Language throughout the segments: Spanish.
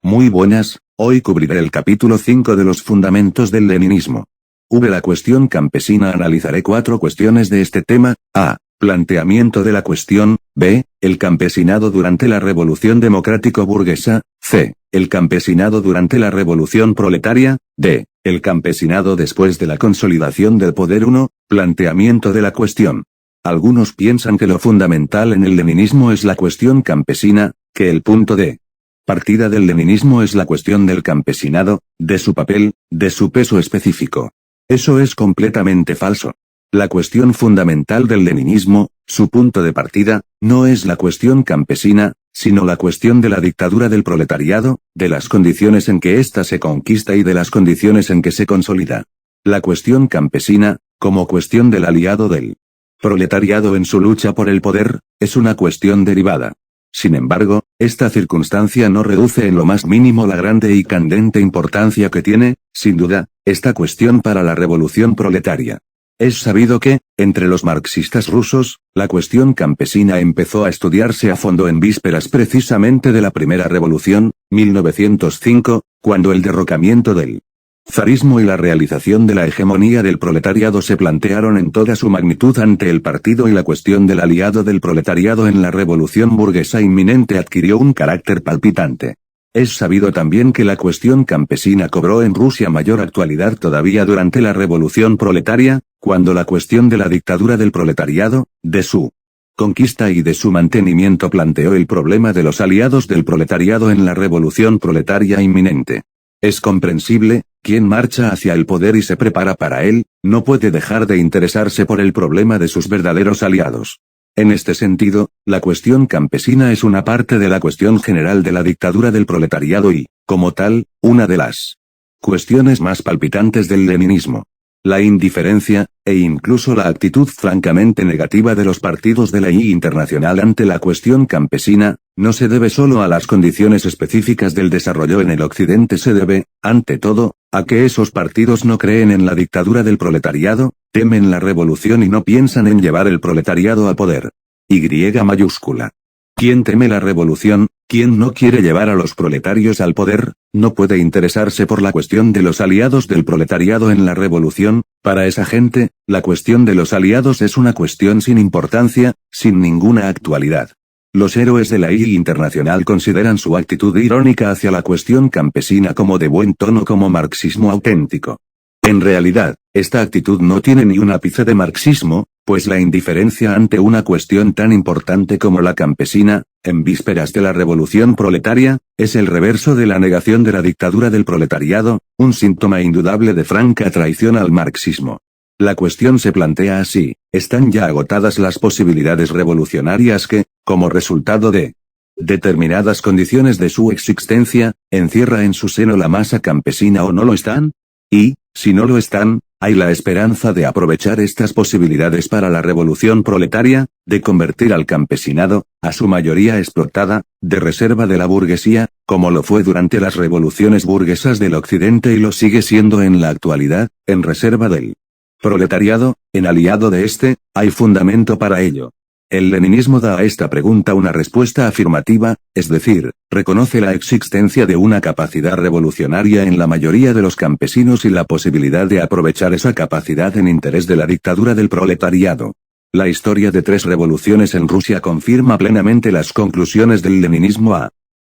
Muy buenas, hoy cubriré el capítulo 5 de los fundamentos del leninismo. La cuestión campesina. Analizaré 4 cuestiones de este tema. A. Planteamiento de la cuestión. B. El campesinado durante la revolución democrático-burguesa. C. El campesinado durante la revolución proletaria. D. El campesinado después de la consolidación del poder. 1. Planteamiento de la cuestión. Algunos piensan que lo fundamental en el leninismo es la cuestión campesina, que el punto de partida del leninismo es la cuestión del campesinado, de su papel, de su peso específico. Eso es completamente falso. La cuestión fundamental del leninismo, su punto de partida, no es la cuestión campesina, sino la cuestión de la dictadura del proletariado, de las condiciones en que ésta se conquista y de las condiciones en que se consolida. La cuestión campesina, como cuestión del aliado del proletariado en su lucha por el poder, es una cuestión derivada. Sin embargo, esta circunstancia no reduce en lo más mínimo la grande y candente importancia que tiene, sin duda, esta cuestión para la revolución proletaria. Es sabido que, entre los marxistas rusos, la cuestión campesina empezó a estudiarse a fondo en vísperas precisamente de la primera revolución, 1905, cuando el derrocamiento del zarismo y la realización de la hegemonía del proletariado se plantearon en toda su magnitud ante el partido y la cuestión del aliado del proletariado en la revolución burguesa inminente adquirió un carácter palpitante. Es sabido también que la cuestión campesina cobró en Rusia mayor actualidad todavía durante la revolución proletaria, cuando la cuestión de la dictadura del proletariado, de su conquista y de su mantenimiento planteó el problema de los aliados del proletariado en la revolución proletaria inminente. Es comprensible, quien marcha hacia el poder y se prepara para él, no puede dejar de interesarse por el problema de sus verdaderos aliados. En este sentido, la cuestión campesina es una parte de la cuestión general de la dictadura del proletariado y, como tal, una de las cuestiones más palpitantes del leninismo. La indiferencia, e incluso la actitud francamente negativa de los partidos de la I internacional ante la cuestión campesina, no se debe solo a las condiciones específicas del desarrollo en el Occidente, se debe, ante todo, a que esos partidos no creen en la dictadura del proletariado, temen la revolución y no piensan en llevar el proletariado al poder. Y mayúscula. Quien teme la revolución, quien no quiere llevar a los proletarios al poder, no puede interesarse por la cuestión de los aliados del proletariado en la revolución. Para esa gente, la cuestión de los aliados es una cuestión sin importancia, sin ninguna actualidad. Los héroes de la I internacional consideran su actitud irónica hacia la cuestión campesina como de buen tono, como marxismo auténtico. En realidad, esta actitud no tiene ni un ápice de marxismo, pues la indiferencia ante una cuestión tan importante como la campesina, en vísperas de la revolución proletaria, es el reverso de la negación de la dictadura del proletariado, un síntoma indudable de franca traición al marxismo. La cuestión se plantea así: están ya agotadas las posibilidades revolucionarias que, como resultado de determinadas condiciones de su existencia, encierra en su seno la masa campesina, o no lo están? Y, si no lo están, hay la esperanza de aprovechar estas posibilidades para la revolución proletaria, de convertir al campesinado, a su mayoría explotada, de reserva de la burguesía, como lo fue durante las revoluciones burguesas del Occidente y lo sigue siendo en la actualidad, en reserva del proletariado, en aliado de este. Hay fundamento para ello. El leninismo da a esta pregunta una respuesta afirmativa, es decir, reconoce la existencia de una capacidad revolucionaria en la mayoría de los campesinos y la posibilidad de aprovechar esa capacidad en interés de la dictadura del proletariado. La historia de 3 revoluciones en Rusia confirma plenamente las conclusiones del leninismo a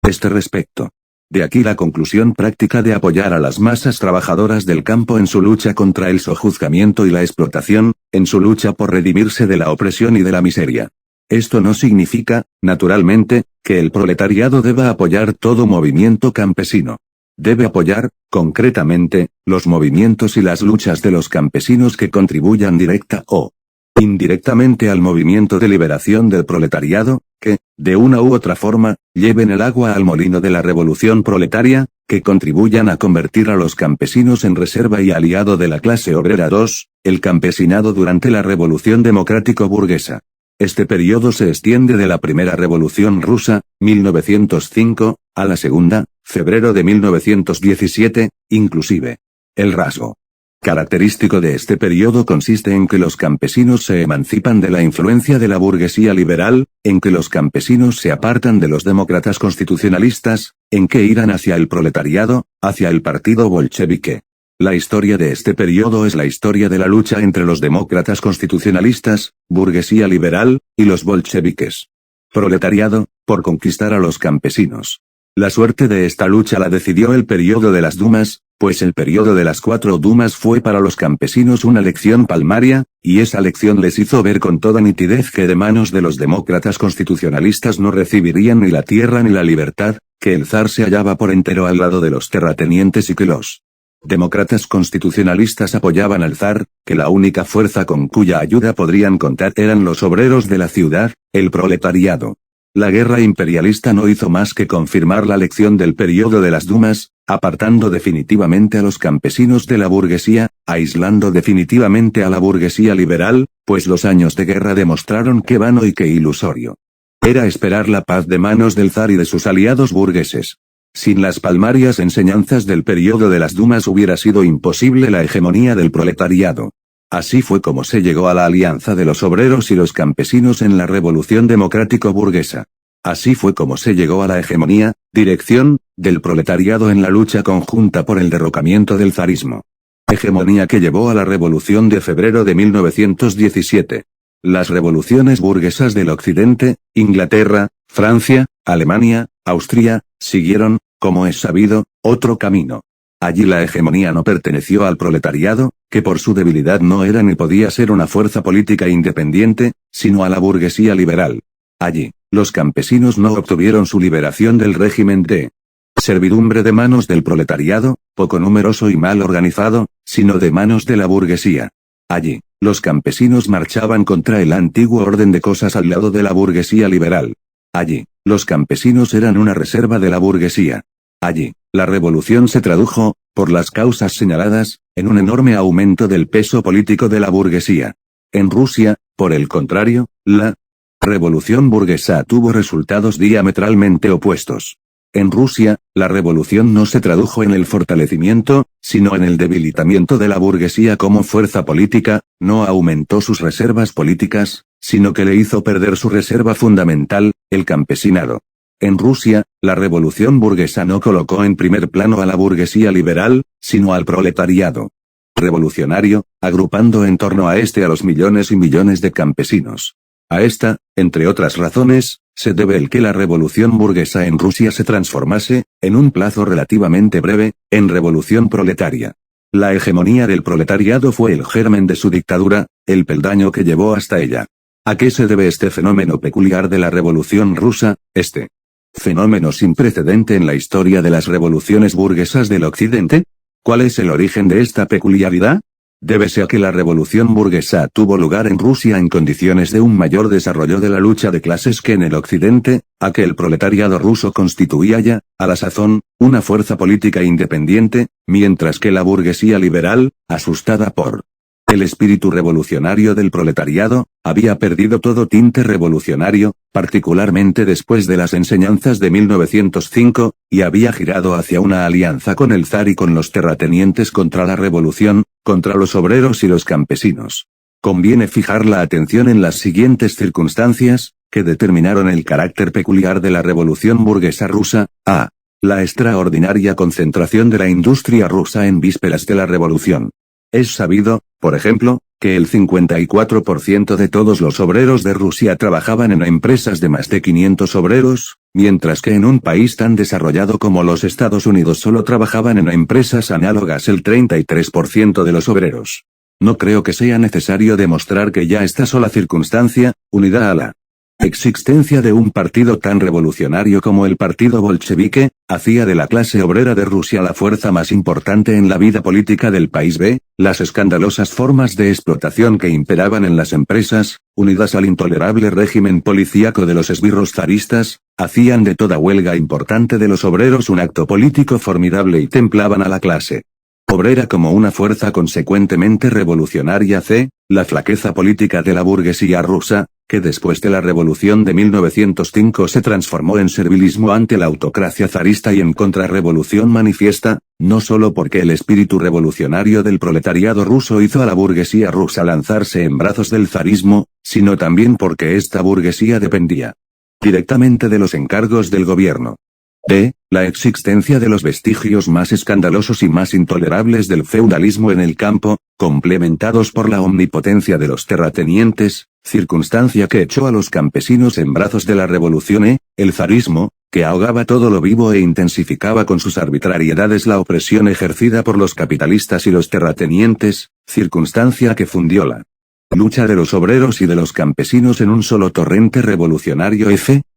este respecto. De aquí la conclusión práctica de apoyar a las masas trabajadoras del campo en su lucha contra el sojuzgamiento y la explotación, en su lucha por redimirse de la opresión y de la miseria. Esto no significa, naturalmente, que el proletariado deba apoyar todo movimiento campesino. Debe apoyar, concretamente, los movimientos y las luchas de los campesinos que contribuyan directa o indirectamente al movimiento de liberación del proletariado, que, de una u otra forma, lleven el agua al molino de la revolución proletaria, que contribuyan a convertir a los campesinos en reserva y aliado de la clase obrera. 2. El campesinado durante la revolución democrático-burguesa. Este periodo se extiende de la primera revolución rusa, 1905, a la segunda, febrero de 1917, inclusive. El rasgo Característico de este periodo consiste en que los campesinos se emancipan de la influencia de la burguesía liberal, en que los campesinos se apartan de los demócratas constitucionalistas, en que irán hacia el proletariado, hacia el partido bolchevique. La historia de este periodo es la historia de la lucha entre los demócratas constitucionalistas, burguesía liberal, y los bolcheviques. Proletariado, por conquistar a los campesinos. La suerte de esta lucha la decidió el periodo de las Dumas, pues el periodo de las 4 Dumas fue para los campesinos una lección palmaria, y esa lección les hizo ver con toda nitidez que de manos de los demócratas constitucionalistas no recibirían ni la tierra ni la libertad, que el zar se hallaba por entero al lado de los terratenientes y que los demócratas constitucionalistas apoyaban al zar, que la única fuerza con cuya ayuda podrían contar eran los obreros de la ciudad, el proletariado. La guerra imperialista no hizo más que confirmar la lección del periodo de las Dumas, apartando definitivamente a los campesinos de la burguesía, aislando definitivamente a la burguesía liberal, pues los años de guerra demostraron qué vano y qué ilusorio era esperar la paz de manos del zar y de sus aliados burgueses. Sin las palmarias enseñanzas del periodo de las Dumas hubiera sido imposible la hegemonía del proletariado. Así fue como se llegó a la alianza de los obreros y los campesinos en la revolución democrático-burguesa. Así fue como se llegó a la hegemonía, dirección, del proletariado en la lucha conjunta por el derrocamiento del zarismo. Hegemonía que llevó a la Revolución de febrero de 1917. Las revoluciones burguesas del Occidente, Inglaterra, Francia, Alemania, Austria, siguieron, como es sabido, otro camino. Allí la hegemonía no perteneció al proletariado, que por su debilidad no era ni podía ser una fuerza política independiente, sino a la burguesía liberal. Allí, los campesinos no obtuvieron su liberación del régimen de servidumbre de manos del proletariado, poco numeroso y mal organizado, sino de manos de la burguesía. Allí, los campesinos marchaban contra el antiguo orden de cosas al lado de la burguesía liberal. Allí, los campesinos eran una reserva de la burguesía. Allí, la revolución se tradujo, por las causas señaladas, en un enorme aumento del peso político de la burguesía. En Rusia, por el contrario, la revolución burguesa tuvo resultados diametralmente opuestos. En Rusia, la revolución no se tradujo en el fortalecimiento, sino en el debilitamiento de la burguesía como fuerza política, no aumentó sus reservas políticas, sino que le hizo perder su reserva fundamental, el campesinado. En Rusia, la revolución burguesa no colocó en primer plano a la burguesía liberal, sino al proletariado revolucionario, agrupando en torno a este a los millones y millones de campesinos. A esta, entre otras razones, se debe el que la revolución burguesa en Rusia se transformase, en un plazo relativamente breve, en revolución proletaria. La hegemonía del proletariado fue el germen de su dictadura, el peldaño que llevó hasta ella. ¿A qué se debe este fenómeno peculiar de la revolución rusa, este fenómeno sin precedente en la historia de las revoluciones burguesas del Occidente? ¿Cuál es el origen de esta peculiaridad? Débese a que la revolución burguesa tuvo lugar en Rusia en condiciones de un mayor desarrollo de la lucha de clases que en el Occidente, a que el proletariado ruso constituía ya, a la sazón, una fuerza política independiente, mientras que la burguesía liberal, asustada por el espíritu revolucionario del proletariado, había perdido todo tinte revolucionario, particularmente después de las enseñanzas de 1905, y había girado hacia una alianza con el zar y con los terratenientes contra la revolución, contra los obreros y los campesinos. Conviene fijar la atención en las siguientes circunstancias, que determinaron el carácter peculiar de la revolución burguesa rusa. A. La extraordinaria concentración de la industria rusa en vísperas de la revolución. Es sabido, por ejemplo, que el 54% de todos los obreros de Rusia trabajaban en empresas de más de 500 obreros, mientras que en un país tan desarrollado como los Estados Unidos solo trabajaban en empresas análogas el 33% de los obreros. No creo que sea necesario demostrar que ya esta sola circunstancia, unida a la existencia de un partido tan revolucionario como el partido bolchevique, hacía de la clase obrera de Rusia la fuerza más importante en la vida política del país. B. Las escandalosas formas de explotación que imperaban en las empresas, unidas al intolerable régimen policíaco de los esbirros zaristas, hacían de toda huelga importante de los obreros un acto político formidable y templaban a la clase obrera como una fuerza consecuentemente revolucionaria. C. La flaqueza política de la burguesía rusa, que después de la revolución de 1905 se transformó en servilismo ante la autocracia zarista y en contrarrevolución manifiesta, no solo porque el espíritu revolucionario del proletariado ruso hizo a la burguesía rusa lanzarse en brazos del zarismo, sino también porque esta burguesía dependía directamente de los encargos del gobierno. La existencia de los vestigios más escandalosos y más intolerables del feudalismo en el campo, complementados por la omnipotencia de los terratenientes, circunstancia que echó a los campesinos en brazos de la revolución el zarismo, que ahogaba todo lo vivo e intensificaba con sus arbitrariedades la opresión ejercida por los capitalistas y los terratenientes, circunstancia que fundió la lucha de los obreros y de los campesinos en un solo torrente revolucionario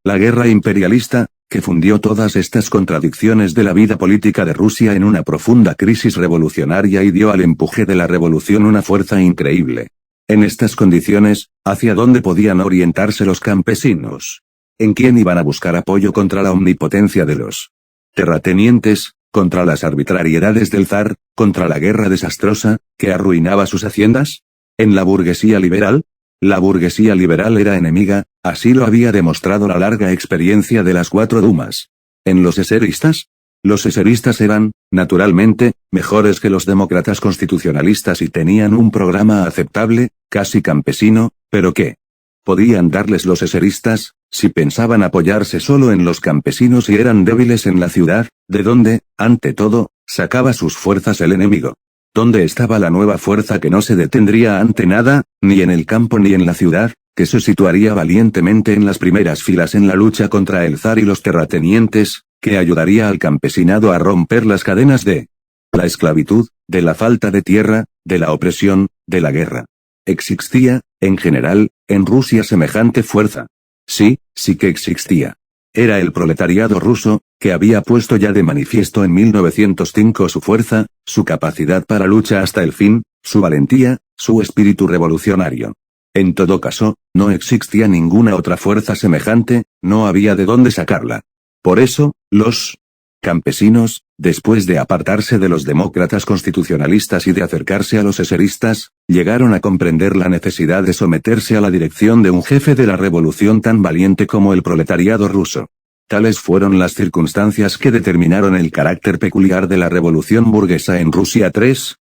la guerra imperialista, que fundió todas estas contradicciones de la vida política de Rusia en una profunda crisis revolucionaria y dio al empuje de la revolución una fuerza increíble. En estas condiciones, ¿hacia dónde podían orientarse los campesinos? ¿En quién iban a buscar apoyo contra la omnipotencia de los terratenientes, contra las arbitrariedades del zar, contra la guerra desastrosa, que arruinaba sus haciendas? ¿En la burguesía liberal? La burguesía liberal era enemiga, así lo había demostrado la larga experiencia de las 4 dumas. ¿En los eseristas? Los eseristas eran, naturalmente, mejores que los demócratas constitucionalistas y tenían un programa aceptable, casi campesino, pero ¿qué podían darles los eseristas, si pensaban apoyarse solo en los campesinos y eran débiles en la ciudad, de donde, ante todo, sacaba sus fuerzas el enemigo? ¿Dónde estaba la nueva fuerza que no se detendría ante nada, ni en el campo ni en la ciudad, que se situaría valientemente en las primeras filas en la lucha contra el zar y los terratenientes, que ayudaría al campesinado a romper las cadenas de la esclavitud, de la falta de tierra, de la opresión, de la guerra? ¿Existía, en general, en Rusia semejante fuerza? Sí, sí que existía. Era el proletariado ruso, que había puesto ya de manifiesto en 1905 su fuerza, su capacidad para lucha hasta el fin, su valentía, su espíritu revolucionario. En todo caso, no existía ninguna otra fuerza semejante, no había de dónde sacarla. Por eso, los campesinos, después de apartarse de los demócratas constitucionalistas y de acercarse a los eseristas, llegaron a comprender la necesidad de someterse a la dirección de un jefe de la revolución tan valiente como el proletariado ruso. Tales fueron las circunstancias que determinaron el carácter peculiar de la revolución burguesa en Rusia.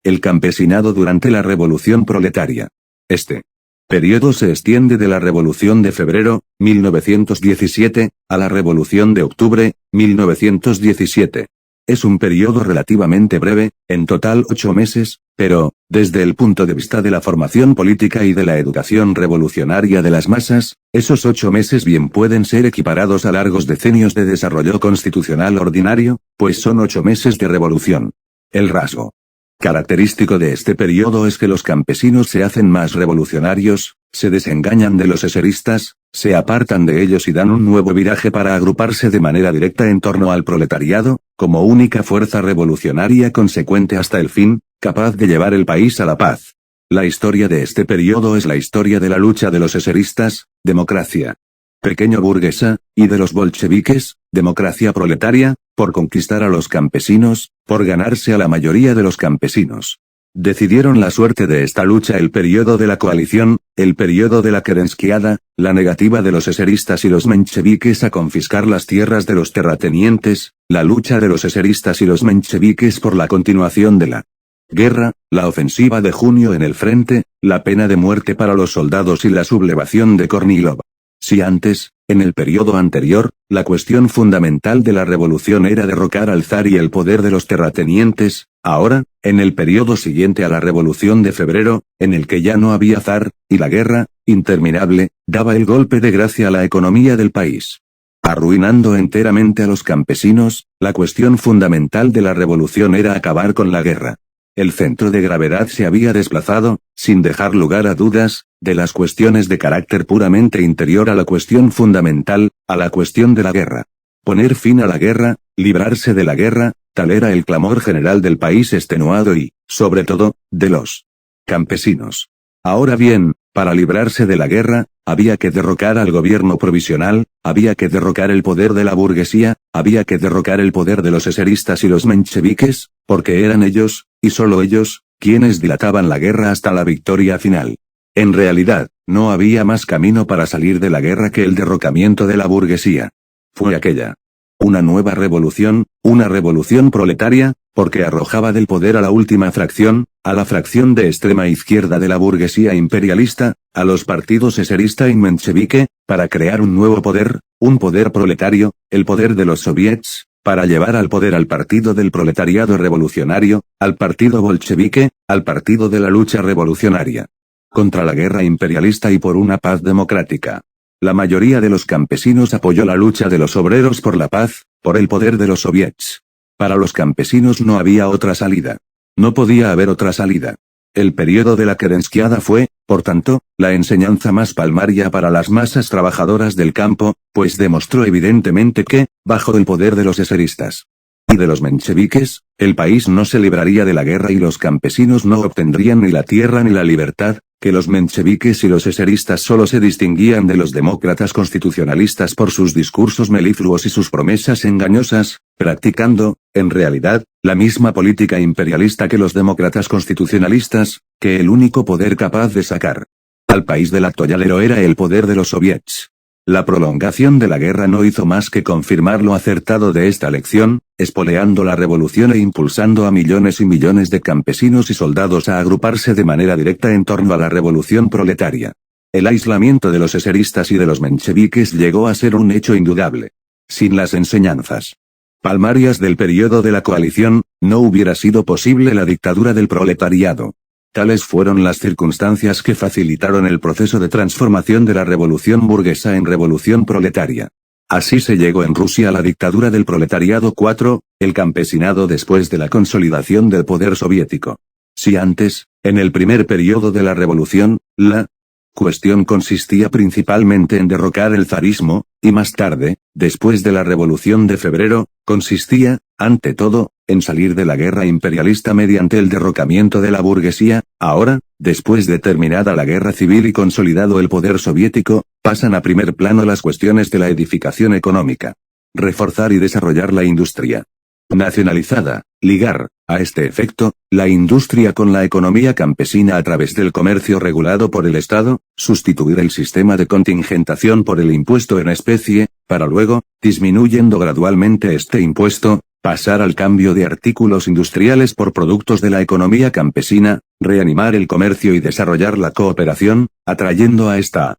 El campesinado durante la revolución proletaria. Este periodo se extiende de la Revolución de Febrero, 1917, a la Revolución de Octubre, 1917. Es un periodo relativamente breve, en total 8 meses, pero, desde el punto de vista de la formación política y de la educación revolucionaria de las masas, esos 8 meses bien pueden ser equiparados a largos decenios de desarrollo constitucional ordinario, pues son 8 meses de revolución. El rasgo característico de este periodo es que los campesinos se hacen más revolucionarios, se desengañan de los eseristas, se apartan de ellos y dan un nuevo viraje para agruparse de manera directa en torno al proletariado, como única fuerza revolucionaria consecuente hasta el fin, capaz de llevar el país a la paz. La historia de este periodo es la historia de la lucha de los eseristas, democracia pequeño burguesa, y de los bolcheviques, democracia proletaria, por conquistar a los campesinos, por ganarse a la mayoría de los campesinos. Decidieron la suerte de esta lucha el periodo de la coalición, el periodo de la Kerenskiada, la negativa de los eseristas y los mencheviques a confiscar las tierras de los terratenientes, la lucha de los eseristas y los mencheviques por la continuación de la guerra, la ofensiva de junio en el frente, la pena de muerte para los soldados y la sublevación de Kornilov. Si antes, en el periodo anterior, la cuestión fundamental de la revolución era derrocar al zar y el poder de los terratenientes, ahora, en el periodo siguiente a la Revolución de Febrero, en el que ya no había zar, y la guerra, interminable, daba el golpe de gracia a la economía del país. Arruinando enteramente a los campesinos, la cuestión fundamental de la revolución era acabar con la guerra. El centro de gravedad se había desplazado, sin dejar lugar a dudas, de las cuestiones de carácter puramente interior a la cuestión fundamental, a la cuestión de la guerra. Poner fin a la guerra, librarse de la guerra, tal era el clamor general del país extenuado y, sobre todo, de los campesinos. Ahora bien, para librarse de la guerra, había que derrocar al gobierno provisional, había que derrocar el poder de la burguesía, había que derrocar el poder de los eseristas y los mencheviques, porque eran ellos, y solo ellos, quienes dilataban la guerra hasta la victoria final. En realidad, no había más camino para salir de la guerra que el derrocamiento de la burguesía. Fue aquella. Una nueva revolución, una revolución proletaria, porque arrojaba del poder a la última fracción, a la fracción de extrema izquierda de la burguesía imperialista, a los partidos eserista y menchevique, para crear un nuevo poder, un poder proletario, el poder de los soviets, para llevar al poder al partido del proletariado revolucionario, al partido bolchevique, al partido de la lucha revolucionaria. Contra la guerra imperialista y por una paz democrática. La mayoría de los campesinos apoyó la lucha de los obreros por la paz, por el poder de los soviets. Para los campesinos no había otra salida. No podía haber otra salida. El periodo de la Kerenskiada fue, por tanto, la enseñanza más palmaria para las masas trabajadoras del campo, pues demostró evidentemente que, bajo el poder de los eseristas y de los mencheviques, el país no se libraría de la guerra y los campesinos no obtendrían ni la tierra ni la libertad, que los mencheviques y los eseristas solo se distinguían de los demócratas constitucionalistas por sus discursos melifluos y sus promesas engañosas, practicando, en realidad, la misma política imperialista que los demócratas constitucionalistas, que el único poder capaz de sacar al país del atolladero era el poder de los soviets. La prolongación de la guerra no hizo más que confirmar lo acertado de esta lección, espoleando la revolución e impulsando a millones y millones de campesinos y soldados a agruparse de manera directa en torno a la revolución proletaria. El aislamiento de los eseristas y de los mencheviques llegó a ser un hecho indudable. Sin las enseñanzas palmarias del periodo de la coalición, no hubiera sido posible la dictadura del proletariado. Tales fueron las circunstancias que facilitaron el proceso de transformación de la revolución burguesa en revolución proletaria. Así se llegó en Rusia a la dictadura del proletariado 4, el campesinado después de la consolidación del poder soviético. Si antes, en el primer periodo de la revolución, la cuestión consistía principalmente en derrocar el zarismo, y más tarde, después de la Revolución de Febrero, consistía, ante todo, en salir de la guerra imperialista mediante el derrocamiento de la burguesía, ahora, después de terminada la guerra civil y consolidado el poder soviético, pasan a primer plano las cuestiones de la edificación económica. Reforzar y desarrollar la industria nacionalizada, ligar, a este efecto, la industria con la economía campesina a través del comercio regulado por el Estado, sustituir el sistema de contingentación por el impuesto en especie, para luego, disminuyendo gradualmente este impuesto, pasar al cambio de artículos industriales por productos de la economía campesina, reanimar el comercio y desarrollar la cooperación, atrayendo a esta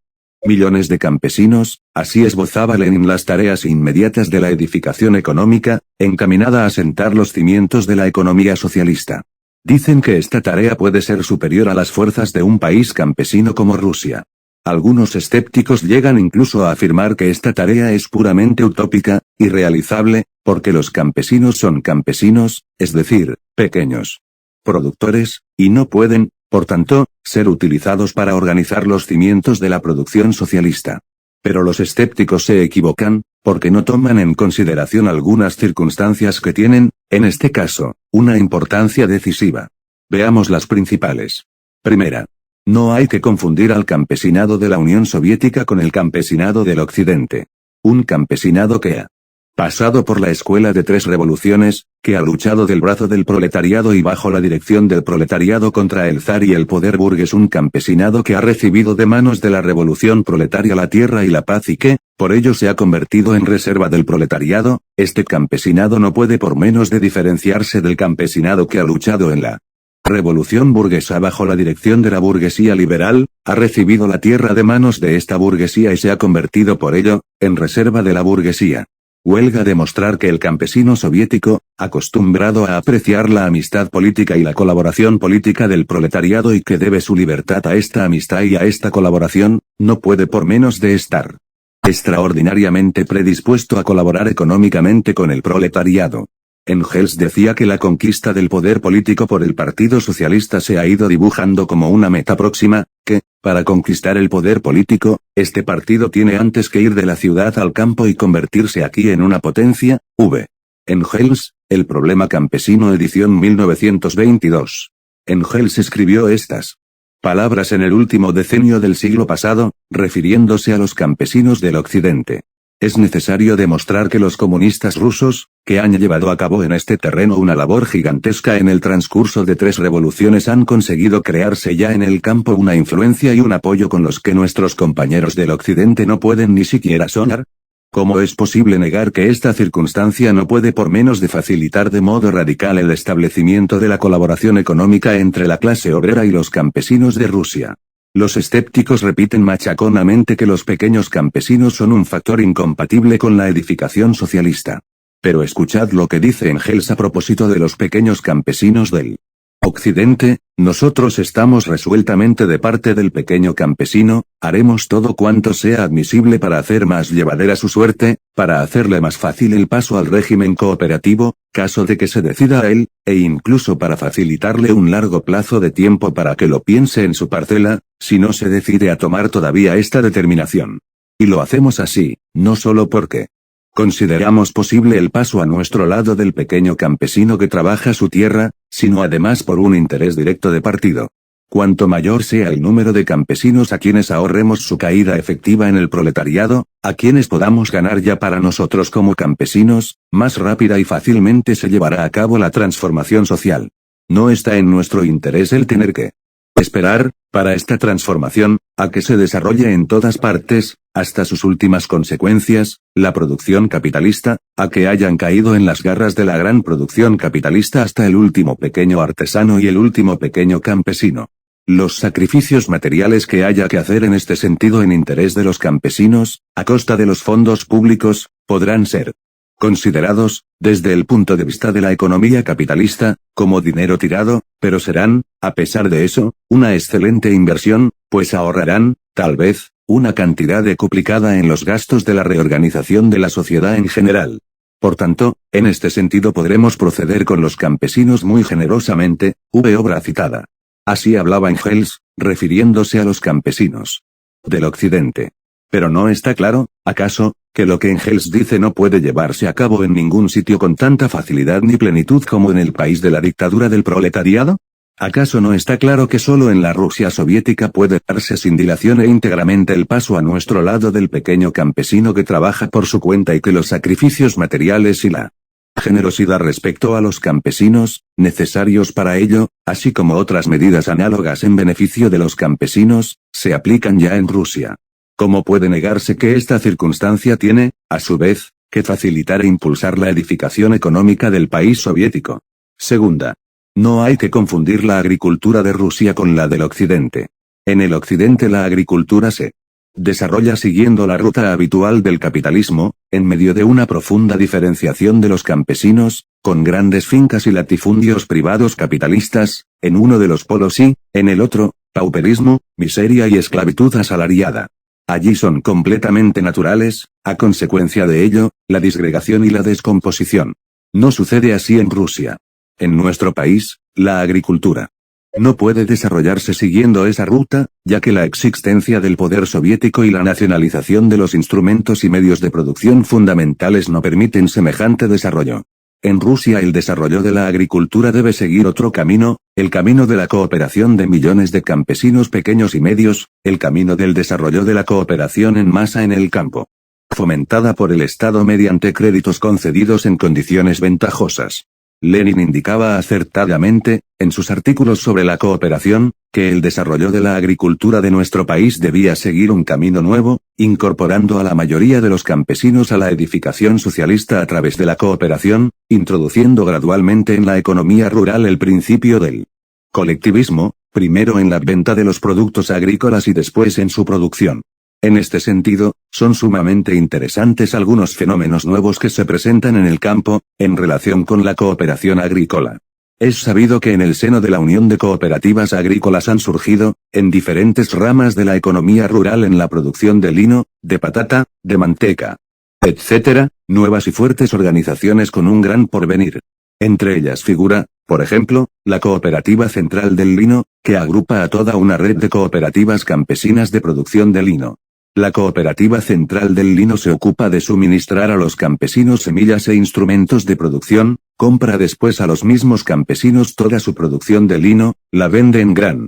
millones de campesinos, así esbozaba Lenin las tareas inmediatas de la edificación económica, encaminada a sentar los cimientos de la economía socialista. Dicen que esta tarea puede ser superior a las fuerzas de un país campesino como Rusia. Algunos escépticos llegan incluso a afirmar que esta tarea es puramente utópica, irrealizable, porque los campesinos son campesinos, es decir, pequeños productores, y no pueden, por tanto, ser utilizados para organizar los cimientos de la producción socialista. Pero los escépticos se equivocan, porque no toman en consideración algunas circunstancias que tienen, en este caso, una importancia decisiva. Veamos las principales. Primera. No hay que confundir al campesinado de la Unión Soviética con el campesinado del Occidente. Un campesinado que ha pasado por la escuela de 3 revoluciones, que ha luchado del brazo del proletariado y bajo la dirección del proletariado contra el zar y el poder burgués, un campesinado que ha recibido de manos de la revolución proletaria la tierra y la paz y que, por ello se ha convertido en reserva del proletariado. Este campesinado no puede por menos de diferenciarse del campesinado que ha luchado en la revolución burguesa bajo la dirección de la burguesía liberal, ha recibido la tierra de manos de esta burguesía y se ha convertido por ello, en reserva de la burguesía. Huelga demostrar que el campesino soviético, acostumbrado a apreciar la amistad política y la colaboración política del proletariado y que debe su libertad a esta amistad y a esta colaboración, no puede por menos de estar extraordinariamente predispuesto a colaborar económicamente con el proletariado. Engels decía que la conquista del poder político por el Partido Socialista se ha ido dibujando como una meta próxima, que, para conquistar el poder político, este partido tiene antes que ir de la ciudad al campo y convertirse aquí en una potencia. V. Engels, El problema campesino, edición 1922. Engels escribió estas palabras en el último decenio del siglo pasado, refiriéndose a los campesinos del Occidente. Es necesario demostrar que los comunistas rusos, que han llevado a cabo en este terreno una labor gigantesca en el transcurso de 3 revoluciones, han conseguido crearse ya en el campo una influencia y un apoyo con los que nuestros compañeros del Occidente no pueden ni siquiera soñar. ¿Cómo es posible negar que esta circunstancia no puede por menos de facilitar de modo radical el establecimiento de la colaboración económica entre la clase obrera y los campesinos de Rusia? Los escépticos repiten machaconamente que los pequeños campesinos son un factor incompatible con la edificación socialista. Pero escuchad lo que dice Engels a propósito de los pequeños campesinos del Occidente: nosotros estamos resueltamente de parte del pequeño campesino, haremos todo cuanto sea admisible para hacer más llevadera su suerte, para hacerle más fácil el paso al régimen cooperativo, caso de que se decida a él, e incluso para facilitarle un largo plazo de tiempo para que lo piense en su parcela, si no se decide a tomar todavía esta determinación. Y lo hacemos así, no solo porque consideramos posible el paso a nuestro lado del pequeño campesino que trabaja su tierra, sino además por un interés directo de partido. Cuanto mayor sea el número de campesinos a quienes ahorremos su caída efectiva en el proletariado, a quienes podamos ganar ya para nosotros como campesinos, más rápida y fácilmente se llevará a cabo la transformación social. No está en nuestro interés el tener que esperar, para esta transformación, a que se desarrolle en todas partes, hasta sus últimas consecuencias, la producción capitalista, a que hayan caído en las garras de la gran producción capitalista hasta el último pequeño artesano y el último pequeño campesino. Los sacrificios materiales que haya que hacer en este sentido en interés de los campesinos, a costa de los fondos públicos, podrán ser considerados, desde el punto de vista de la economía capitalista, como dinero tirado, pero serán, a pesar de eso, una excelente inversión, pues ahorrarán, tal vez, una cantidad decuplicada en los gastos de la reorganización de la sociedad en general. Por tanto, en este sentido podremos proceder con los campesinos muy generosamente, obra citada. Así hablaba Engels, refiriéndose a los campesinos del Occidente. Pero no está claro, ¿acaso, que lo que Engels dice no puede llevarse a cabo en ningún sitio con tanta facilidad ni plenitud como en el país de la dictadura del proletariado? ¿Acaso no está claro que solo en la Rusia soviética puede darse sin dilación e íntegramente el paso a nuestro lado del pequeño campesino que trabaja por su cuenta y que los sacrificios materiales y la generosidad respecto a los campesinos, necesarios para ello, así como otras medidas análogas en beneficio de los campesinos, se aplican ya en Rusia? ¿Cómo puede negarse que esta circunstancia tiene, a su vez, que facilitar e impulsar la edificación económica del país soviético? Segunda. No hay que confundir la agricultura de Rusia con la del Occidente. En el Occidente la agricultura se desarrolla siguiendo la ruta habitual del capitalismo, en medio de una profunda diferenciación de los campesinos, con grandes fincas y latifundios privados capitalistas, en uno de los polos y, en el otro, pauperismo, miseria y esclavitud asalariada. Allí son completamente naturales, a consecuencia de ello, la disgregación y la descomposición. No sucede así en Rusia. En nuestro país, la agricultura no puede desarrollarse siguiendo esa ruta, ya que la existencia del poder soviético y la nacionalización de los instrumentos y medios de producción fundamentales no permiten semejante desarrollo. En Rusia el desarrollo de la agricultura debe seguir otro camino, el camino de la cooperación de millones de campesinos pequeños y medios, el camino del desarrollo de la cooperación en masa en el campo, fomentada por el Estado mediante créditos concedidos en condiciones ventajosas. Lenin indicaba acertadamente, en sus artículos sobre la cooperación, que el desarrollo de la agricultura de nuestro país debía seguir un camino nuevo, incorporando a la mayoría de los campesinos a la edificación socialista a través de la cooperación, introduciendo gradualmente en la economía rural el principio del colectivismo, primero en la venta de los productos agrícolas y después en su producción. En este sentido, son sumamente interesantes algunos fenómenos nuevos que se presentan en el campo, en relación con la cooperación agrícola. Es sabido que en el seno de la Unión de Cooperativas Agrícolas han surgido, en diferentes ramas de la economía rural en la producción de lino, de patata, de manteca, etc., nuevas y fuertes organizaciones con un gran porvenir. Entre ellas figura, por ejemplo, la Cooperativa Central del Lino, que agrupa a toda una red de cooperativas campesinas de producción de lino. La Cooperativa Central del Lino se ocupa de suministrar a los campesinos semillas e instrumentos de producción, compra después a los mismos campesinos toda su producción de lino, la vende en gran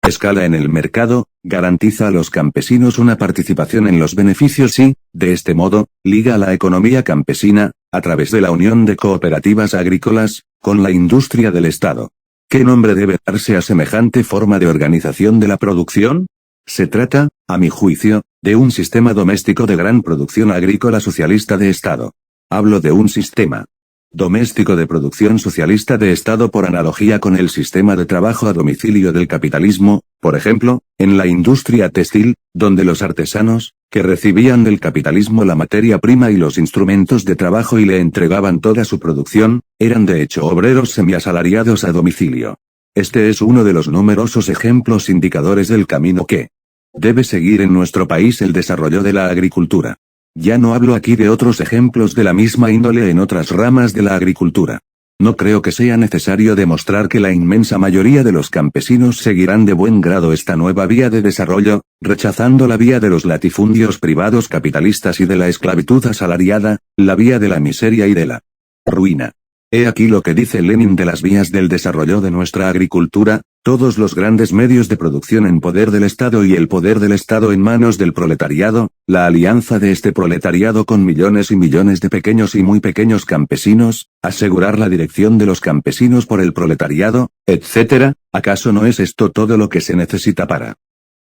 Escala en el mercado, garantiza a los campesinos una participación en los beneficios y, de este modo, liga a la economía campesina, a través de la unión de cooperativas agrícolas, con la industria del Estado. ¿Qué nombre debe darse a semejante forma de organización de la producción? Se trata, a mi juicio, de un sistema doméstico de gran producción agrícola socialista de Estado. Hablo de un sistema doméstico de producción socialista de Estado por analogía con el sistema de trabajo a domicilio del capitalismo, por ejemplo, en la industria textil, donde los artesanos, que recibían del capitalismo la materia prima y los instrumentos de trabajo y le entregaban toda su producción, eran de hecho obreros semiasalariados a domicilio. Este es uno de los numerosos ejemplos indicadores del camino que debe seguir en nuestro país el desarrollo de la agricultura. Ya no hablo aquí de otros ejemplos de la misma índole en otras ramas de la agricultura. No creo que sea necesario demostrar que la inmensa mayoría de los campesinos seguirán de buen grado esta nueva vía de desarrollo, rechazando la vía de los latifundios privados capitalistas y de la esclavitud asalariada, la vía de la miseria y de la ruina. He aquí lo que dice Lenin de las vías del desarrollo de nuestra agricultura: todos los grandes medios de producción en poder del Estado y el poder del Estado en manos del proletariado, la alianza de este proletariado con millones y millones de pequeños y muy pequeños campesinos, asegurar la dirección de los campesinos por el proletariado, etc. ¿Acaso no es esto todo lo que se necesita para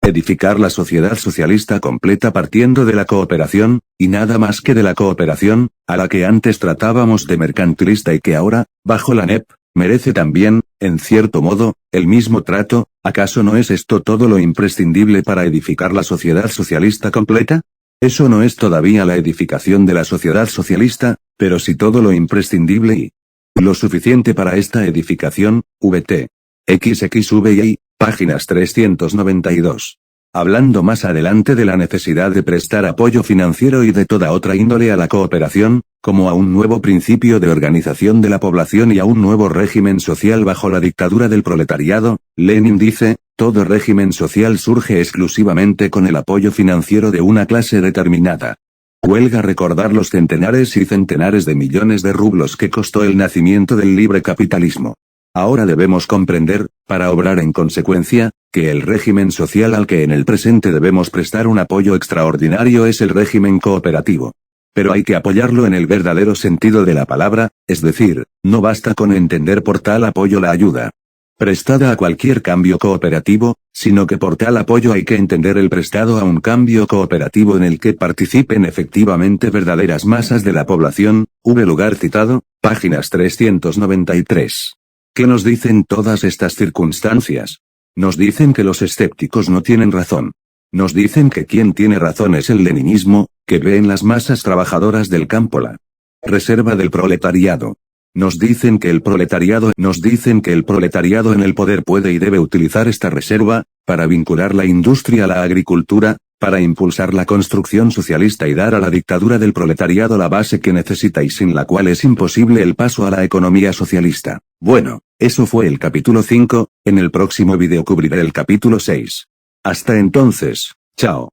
edificar la sociedad socialista completa partiendo de la cooperación, y nada más que de la cooperación, a la que antes tratábamos de mercantilista y que ahora, bajo la NEP, merece también, en cierto modo, el mismo trato? ¿Acaso no es esto todo lo imprescindible para edificar la sociedad socialista completa? Eso no es todavía la edificación de la sociedad socialista, pero sí todo lo imprescindible y lo suficiente para esta edificación. VT. XXVI, páginas 392. Hablando más adelante de la necesidad de prestar apoyo financiero y de toda otra índole a la cooperación, como a un nuevo principio de organización de la población y a un nuevo régimen social bajo la dictadura del proletariado, Lenin dice: todo régimen social surge exclusivamente con el apoyo financiero de una clase determinada. Huelga recordar los centenares y centenares de millones de rublos que costó el nacimiento del libre capitalismo. Ahora debemos comprender, para obrar en consecuencia, que el régimen social al que en el presente debemos prestar un apoyo extraordinario es el régimen cooperativo. Pero hay que apoyarlo en el verdadero sentido de la palabra, es decir, no basta con entender por tal apoyo la ayuda prestada a cualquier cambio cooperativo, sino que por tal apoyo hay que entender el prestado a un cambio cooperativo en el que participen efectivamente verdaderas masas de la población. Lugar citado, páginas 393. ¿Qué nos dicen todas estas circunstancias? Nos dicen que los escépticos no tienen razón. Nos dicen que quien tiene razón es el leninismo, que ve en las masas trabajadoras del campo la reserva del proletariado. Nos dicen que el proletariado en el poder puede y debe utilizar esta reserva, para vincular la industria a la agricultura, para impulsar la construcción socialista y dar a la dictadura del proletariado la base que necesita y sin la cual es imposible el paso a la economía socialista. Bueno, eso fue el capítulo 5, en el próximo video cubriré el capítulo 6. Hasta entonces, chao.